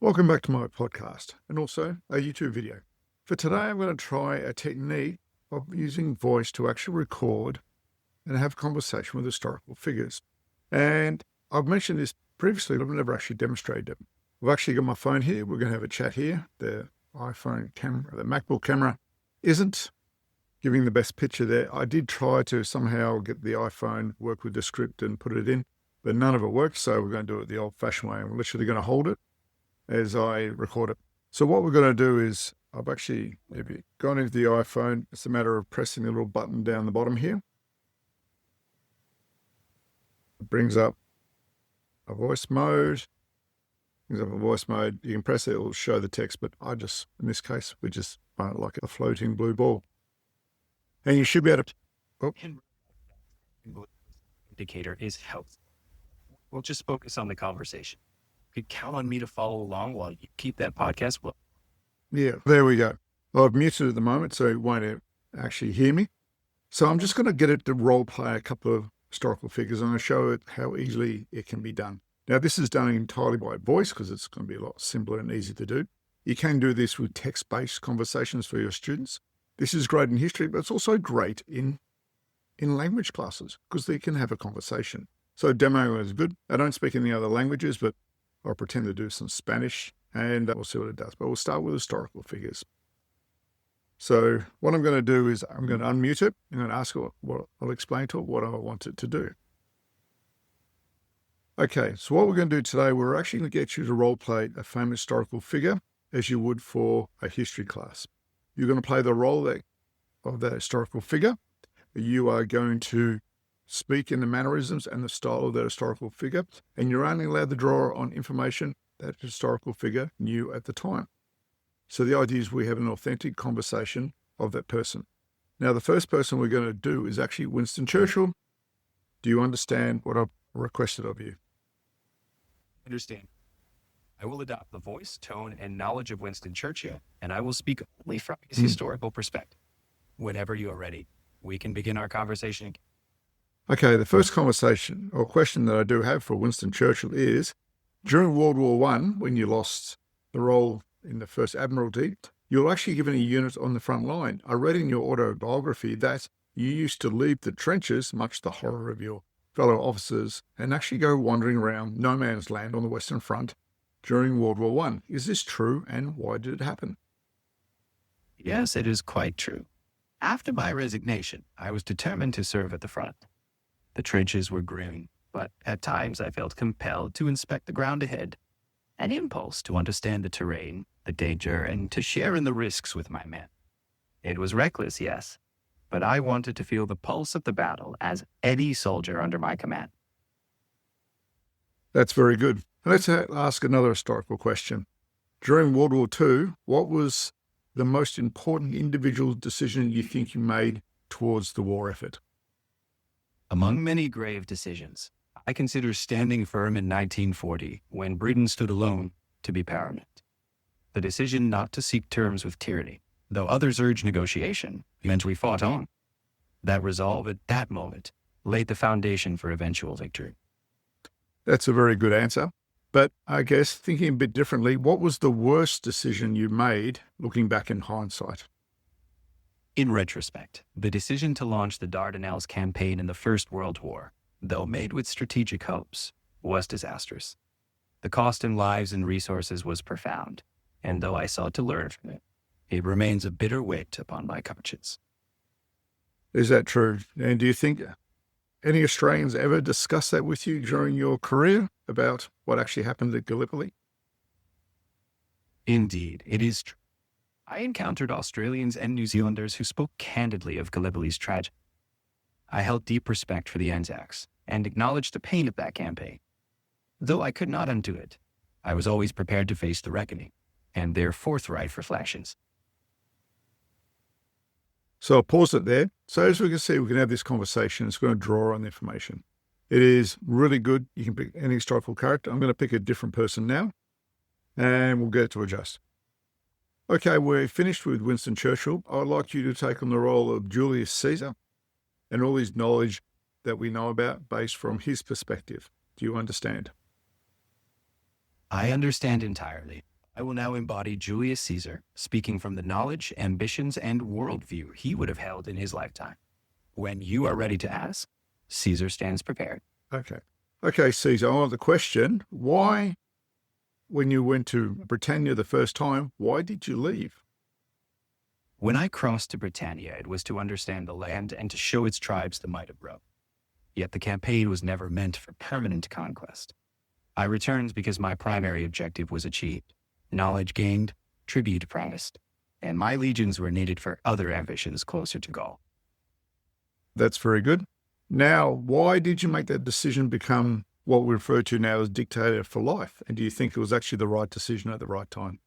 Welcome back to my podcast and also a YouTube video. For today, I'm going to try a technique of using voice to actually record and have a conversation with historical figures. And I've mentioned this previously, but I've never actually demonstrated it. I've actually got my phone here. We're going to have a chat here. The iPhone camera, the MacBook camera isn't giving the best picture there. I did try to somehow get the iPhone, work with the script and put it in, but none of it worked. So we're going to do it the old-fashioned way. I'm literally going to hold it as I record it. So what we're going to do is I've actually maybe gone into the iPhone. It's a matter of pressing the little button down the bottom here. It brings up a voice mode. You can press it, it'll show the text, but in this case, we just like a floating blue ball. And you should be able to, indicator is health. We'll just focus on the conversation. You could count on me to follow along while you keep that podcast flow. Yeah, there we go. I've muted at the moment, so it won't actually hear me. So I'm just going to get it to role play a couple of historical figures. I'm going to show it how easily it can be done. Now, this is done entirely by voice because it's going to be a lot simpler and easy to do. You can do this with text-based conversations for your students. This is great in history, but it's also great in language classes because they can have a conversation. So demo is good. I don't speak any other languages, but I'll pretend to do some Spanish and we'll see what it does. But we'll start with historical figures. So what I'm going to do is I'm going to unmute it. I'm going to ask it what I'll explain to it what I want it to do. Okay, so what we're going to do today, we're actually going to get you to role play a famous historical figure as you would for a history class. You're going to play the role of that historical figure. You are going to speak in the mannerisms and the style of that historical figure, and you're only allowed to draw on information that historical figure knew at the time. So the idea is we have an authentic conversation of that person. Now, the first person we're going to do is actually Winston Churchill. Do you understand what I've requested of you? Understand. I will adopt the voice, tone, and knowledge of Winston Churchill, and I will speak only from his historical perspective. Whenever you are ready, we can begin our conversation. Okay, the first conversation or question that I do have for Winston Churchill is, during World War I, when you lost the role in the First Admiralty, you were actually given a unit on the front line. I read in your autobiography that you used to leave the trenches, much to the horror of your fellow officers, and actually go wandering around no man's land on the Western Front during World War I. Is this true, and why did it happen? Yes, it is quite true. After my resignation, I was determined to serve at the front. The trenches were grim, but at times I felt compelled to inspect the ground ahead, an impulse to understand the terrain, the danger, and to share in the risks with my men. It was reckless, yes, but I wanted to feel the pulse of the battle as any soldier under my command. That's very good. Let's ask another historical question. During World War II, what was the most important individual decision you think you made towards the war effort? Among many grave decisions, I consider standing firm in 1940, when Britain stood alone, to be paramount. The decision not to seek terms with tyranny, though others urged negotiation, meant we fought on. That resolve at that moment laid the foundation for eventual victory. That's a very good answer. But I guess thinking a bit differently, what was the worst decision you made looking back in hindsight? In retrospect, the decision to launch the Dardanelles campaign in the First World War, though made with strategic hopes, was disastrous. The cost in lives and resources was profound, and though I sought to learn from it, it remains a bitter weight upon my conscience. Is that true? And do you think any Australians ever discuss that with you during your career about what actually happened at Gallipoli? Indeed, it is true. I encountered Australians and New Zealanders who spoke candidly of Gallipoli's tragedy. I held deep respect for the Anzacs and acknowledged the pain of that campaign. Though I could not undo it, I was always prepared to face the reckoning and their forthright reflections. So I'll pause it there. So as we can see, we can have this conversation. It's going to draw on the information. It is really good. You can pick any historical character. I'm going to pick a different person now, and we'll get to adjust. Okay, we're finished with Winston Churchill. I'd like you to take on the role of Julius Caesar and all his knowledge that we know about based from his perspective. Do you understand? I understand entirely. I will now embody Julius Caesar, speaking from the knowledge, ambitions, and worldview he would have held in his lifetime. When you are ready to ask, Caesar stands prepared. Okay. Okay, Caesar, I want the question. Why, when you went to Britannia the first time, why did you leave? When I crossed to Britannia, it was to understand the land and to show its tribes the might of Rome. Yet the campaign was never meant for permanent conquest. I returned because my primary objective was achieved. Knowledge gained, tribute promised, and my legions were needed for other ambitions closer to Gaul. That's very good. Now, why did you make that decision become what we refer to now as dictator for life? And do you think it was actually the right decision at the right time?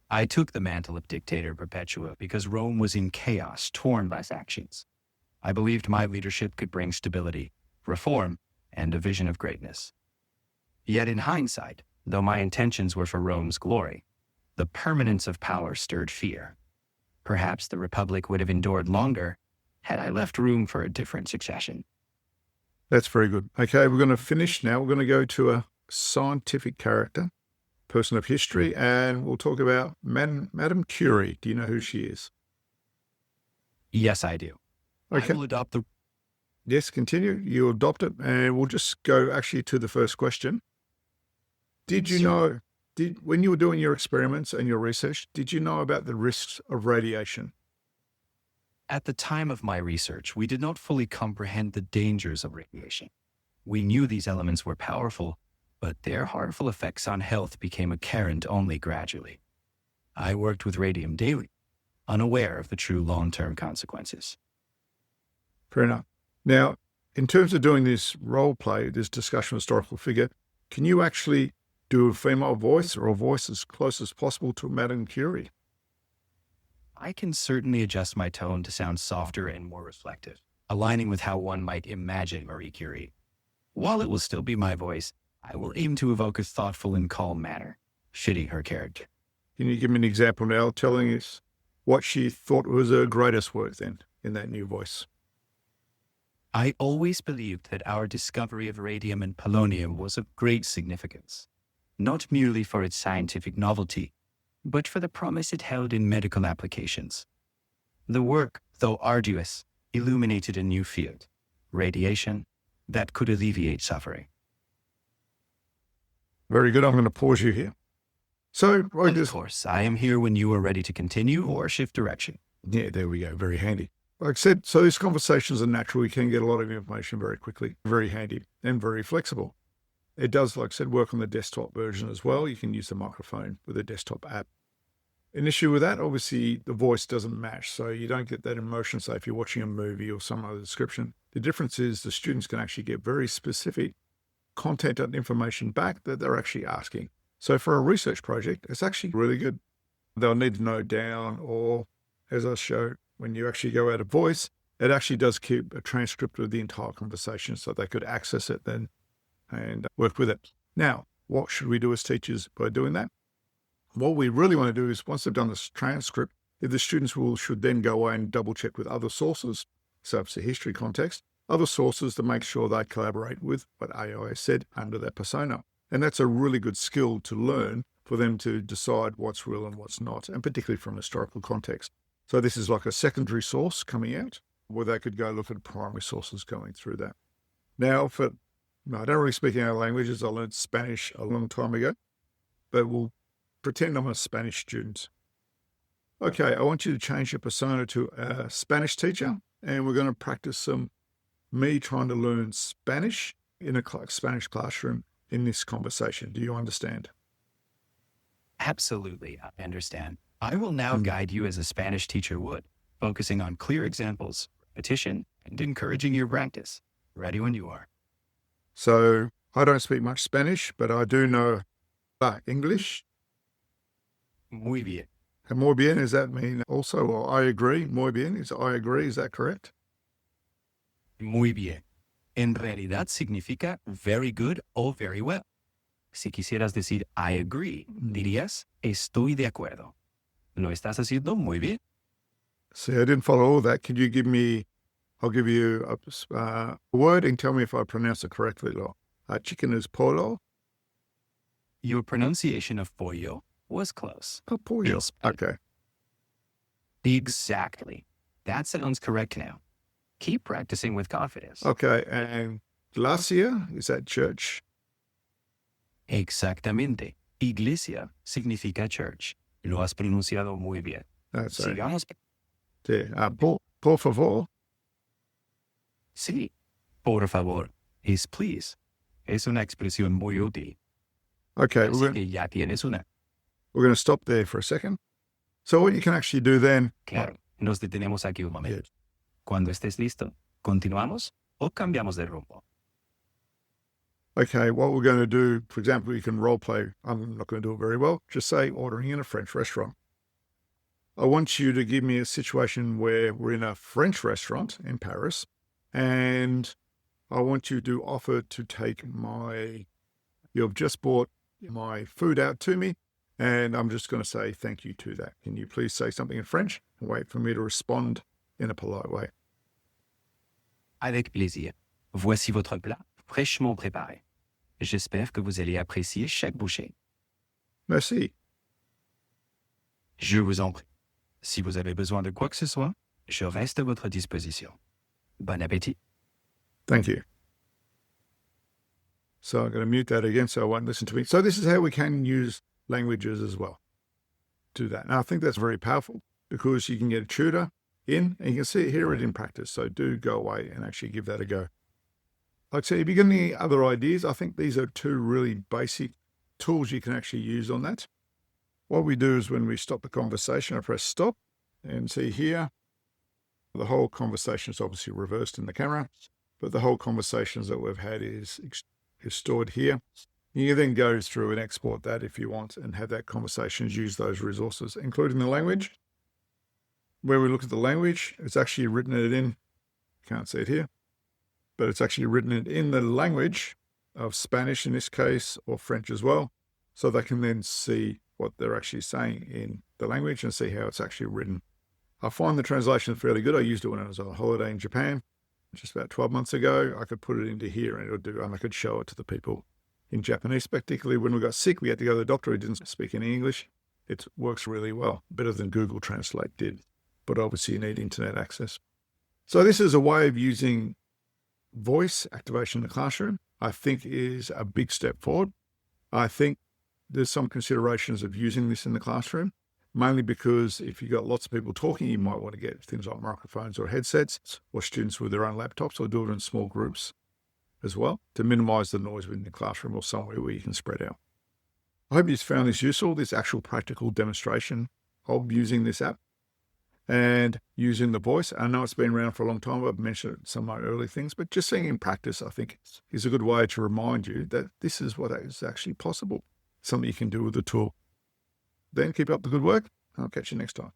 I took the mantle of dictator perpetua because Rome was in chaos, torn by factions. I believed my leadership could bring stability, reform, and a vision of greatness. Yet in hindsight, though my intentions were for Rome's glory, the permanence of power stirred fear. Perhaps the Republic would have endured longer had I left room for a different succession. That's very good. Okay, we're going to finish now. We're going to go to a scientific character, person of history, and we'll talk about Madame Curie. Do you know who she is? Yes, I do. Okay. I will adopt the... Yes, continue. You adopt it, and we'll just go actually to the first question. Did you know, when you were doing your experiments and your research, did you know about the risks of radiation? At the time of my research, we did not fully comprehend the dangers of radiation. We knew these elements were powerful, but their harmful effects on health became apparent only gradually. I worked with radium daily, unaware of the true long-term consequences. Fair enough. Now, in terms of doing this role play, this discussion of historical figure, can you actually do a female voice or a voice as close as possible to Madame Curie? I can certainly adjust my tone to sound softer and more reflective, aligning with how one might imagine Marie Curie. While it will still be my voice, I will aim to evoke a thoughtful and calm manner, fitting her character. Can you give me an example now, telling us what she thought was her greatest work then, in that new voice? I always believed that our discovery of radium and polonium was of great significance, not merely for its scientific novelty, but for the promise it held in medical applications. The work, though arduous, illuminated a new field, radiation, that could alleviate suffering. Very good. I'm going to pause you here. So, Of course, I am here when you are ready to continue or shift direction. yeah, there we go. Very handy. Like I said, so these conversations are natural. You can get a lot of information very quickly, very handy and very flexible. It does, like I said, work on the desktop version as well. You can use the microphone with a desktop app. An issue with that, obviously, the voice doesn't match, so you don't get that emotion. So if you're watching a movie or some other description, the difference is the students can actually get very specific content and information back that they're actually asking. So for a research project, it's actually really good. They'll need to note down, or as I showed, when you actually go out of voice, it actually does keep a transcript of the entire conversation so they could access it then and work with it. Now, what should we do as teachers by doing that? What we really want to do is, once they've done this transcript, if the students should then go away and double check with other sources, so if it's a history context, other sources to make sure they collaborate with what AI said under that persona. And that's a really good skill to learn for them to decide what's real and what's not, and particularly from historical context. So this is like a secondary source coming out, where they could go look at primary sources going through that. Now, I don't really speak any other languages. I learned Spanish a long time ago, but we'll pretend I'm a Spanish student. Okay, I want you to change your persona to a Spanish teacher, and we're going to practice me trying to learn Spanish in a Spanish classroom in this conversation. Do you understand? Absolutely, I understand. I will now guide you as a Spanish teacher would, focusing on clear examples, repetition, and encouraging your practice. Ready when you are. So I don't speak much Spanish, but I do know English. Muy bien. And muy bien, does that mean also, or I agree? Muy bien is I agree, is that correct? Muy bien. En realidad significa very good o very well. Si quisieras decir I agree, dirías estoy de acuerdo. Lo estás haciendo muy bien. See, I didn't follow all that. Could you give me, I'll give you a word and tell me if I pronounce it correctly. Chicken is polo. Your pronunciation of pollo was close. Oh, pollo. Okay. Exactly. That sounds correct now. Keep practicing with confidence. Okay. And glacia, is that church? Exactamente. Iglesia significa church. Lo has pronunciado muy bien. That's it. Sigamos. Yeah. Por favor. Sí. Por favor. Es please. Es una expresión muy útil. Okay. Así que ya tienes una. We're going to stop there for a second. So what you can actually do then. Claro. Nos detenemos aquí un momento. Yes. Cuando estés listo, ¿continuamos o cambiamos de rumbo? Okay, what we're going to do, for example, you can role play. I'm not going to do it very well. Just say ordering in a French restaurant. I want you to give me a situation where we're in a French restaurant in Paris, and I want you to offer to take you've just bought my food out to me, and I'm just going to say thank you to that. Can you please say something in French and wait for me to respond in a polite way? Avec plaisir. Voici votre plat fraîchement préparé. J'espère que vous allez apprécier chaque bouchée. Merci. Je vous en prie. Si vous avez besoin de quoi que ce soit, je reste à votre disposition. Bon appétit. Thank you. So I'm going to mute that again so I won't listen to me. So this is how we can use languages as well. Do that. And I think that's very powerful because you can get a tutor in and you can hear it in practice. So do go away and actually give that a go. Like I said, if you got any other ideas, I think these are two really basic tools you can actually use on that. What we do is when we stop the conversation, I press stop and see here, the whole conversation is obviously reversed in the camera, but the whole conversations that we've had is stored here. You can then go through and export that if you want and have that conversation, use those resources, including the language. Where we look at the language, it's actually written it in, can't see it here, but it's actually written it in the language of Spanish in this case, or French as well. So they can then see what they're actually saying in the language and see how it's actually written. I find the translation fairly good. I used it when I was on holiday in Japan, just about 12 months ago. I could put it into here and I could show it to the people in Japanese, particularly when we got sick. We had to go to the doctor who didn't speak any English. It works really well, better than Google Translate did. But obviously you need internet access. So this is a way of using voice activation in the classroom, I think is a big step forward. I think there's some considerations of using this in the classroom, mainly because if you've got lots of people talking, you might want to get things like microphones or headsets, or students with their own laptops, or do it in small groups as well to minimize the noise within the classroom or somewhere where you can spread out. I hope you found this useful, this actual practical demonstration of using this app and using the voice. I know it's been around for a long time. I've mentioned it in some of my early things, but just seeing in practice, I think, is a good way to remind you that this is what is actually possible, something you can do with the tool. Then keep up the good work. I'll catch you next time.